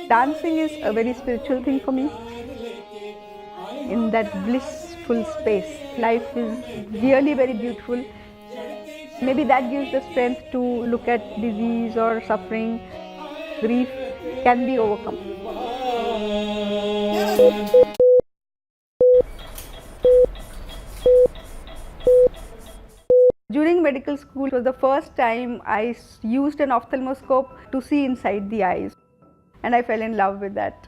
Dancing is a very spiritual thing for me. In that blissful space, life is really very beautiful. Maybe that gives the strength to look at disease or suffering. Grief can be overcome. During medical school, it was the first time I used an ophthalmoscope to see inside the eyes, and I fell in love with that.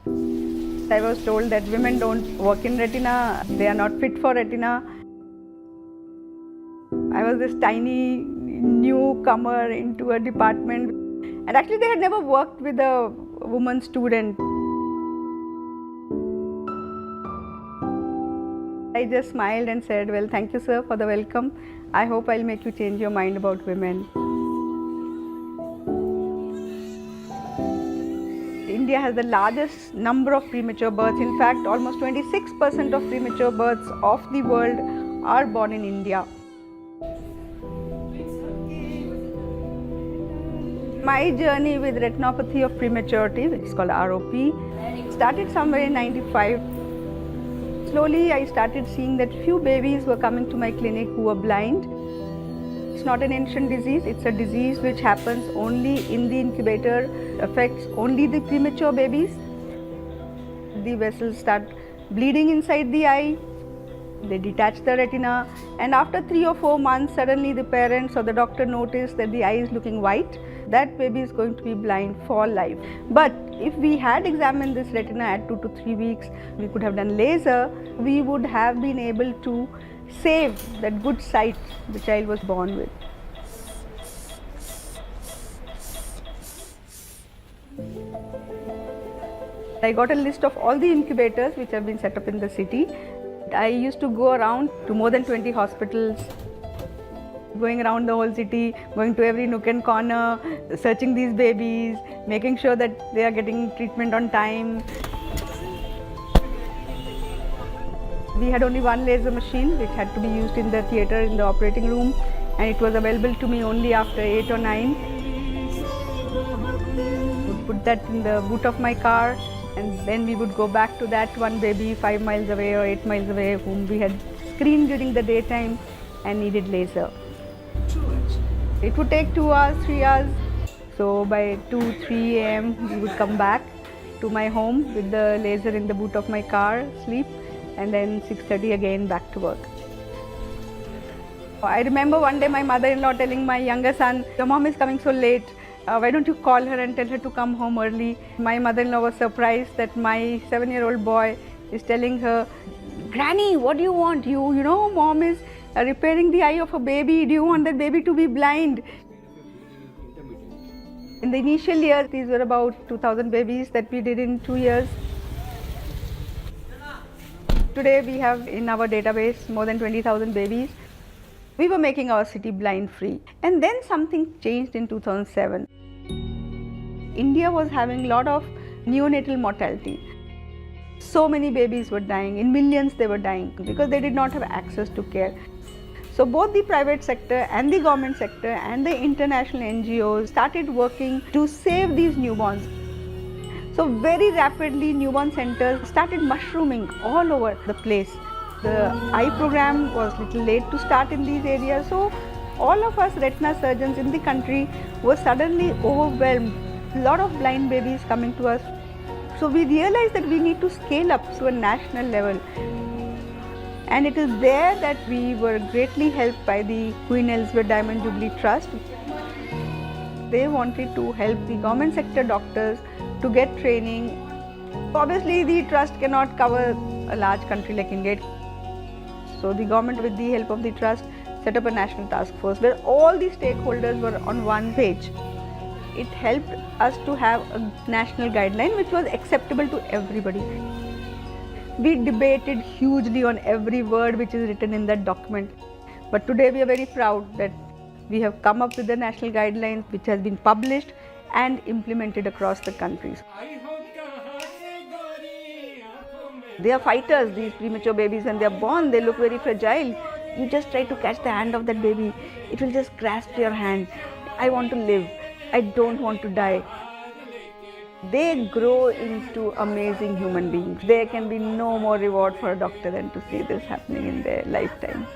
I was told that women don't work in retina, they are not fit for retina. I was this tiny newcomer into a department, and actually they had never worked with a woman student. I just smiled and said, well, thank you sir for the welcome. I hope I'll make you change your mind about women. India has the largest number of premature births. In fact, almost 26% of premature births of the world are born in India. My journey with retinopathy of prematurity, which is called ROP, started somewhere in '95. Slowly I started seeing that few babies were coming to my clinic who were blind. It's not an ancient disease, it's a disease which happens only in the incubator, affects only the premature babies. The vessels start bleeding inside the eye, they detach the retina, and after 3 or 4 months, suddenly the parents or the doctor notice that the eye is looking white. That baby is going to be blind for life. But if we had examined this retina at 2 to 3 weeks, we could have done laser, we would have been able to save that good sight the child was born with. I got a list of all the incubators which have been set up in the city. I used to go around to more than 20 hospitals, going around the whole city, going to every nook and corner, searching these babies, making sure that they are getting treatment on time. We had only one laser machine which had to be used in the theatre, in the operating room, and it was available to me only after 8 or 9. I would put that in the boot of my car, and then we would go back to that one baby 5 miles away or 8 miles away whom we had screened during the daytime and needed laser. It would take 2 hours, 3 hours. So by 2, 3 a.m. we would come back to my home with the laser in the boot of my car, sleep, and then 6:30 again back to work. I remember one day my mother-in-law telling my younger son, your mom is coming so late, why don't you call her and tell her to come home early. My mother-in-law was surprised that my 7-year-old boy is telling her, Granny, what do you want? You know, mom is repairing the eye of a baby. Do you want that baby to be blind? In the initial years, these were about 2,000 babies that we did in 2 years. Today we have in our database more than 20,000 babies. We were making our city blind free. And then something changed in 2007. India was having a lot of neonatal mortality. So many babies were dying, in millions they were dying because they did not have access to care. So both the private sector and the government sector and the international NGOs started working to save these newborns. So very rapidly newborn centers started mushrooming all over the place. The eye program was a little late to start in these areas, so all of us retina surgeons in the country were suddenly overwhelmed. A lot of blind babies coming to us. So we realized that we need to scale up to a national level. And it is there that we were greatly helped by the Queen Elizabeth Diamond Jubilee Trust. They wanted to help the government sector doctors to get training. Obviously, the trust cannot cover a large country like India. So the government, with the help of the trust, set up a national task force where all the stakeholders were on one page. It helped us to have a national guideline which was acceptable to everybody. We debated hugely on every word which is written in that document. But today we are very proud that we have come up with the national guidelines which has been published and implemented across the countries. They are fighters, these premature babies. When they are born, they look very fragile. You just try to catch the hand of that baby, it will just grasp your hand. I want to live, I don't want to die. they grow into amazing human beings. There can be no more reward for a doctor than to see this happening in their lifetime.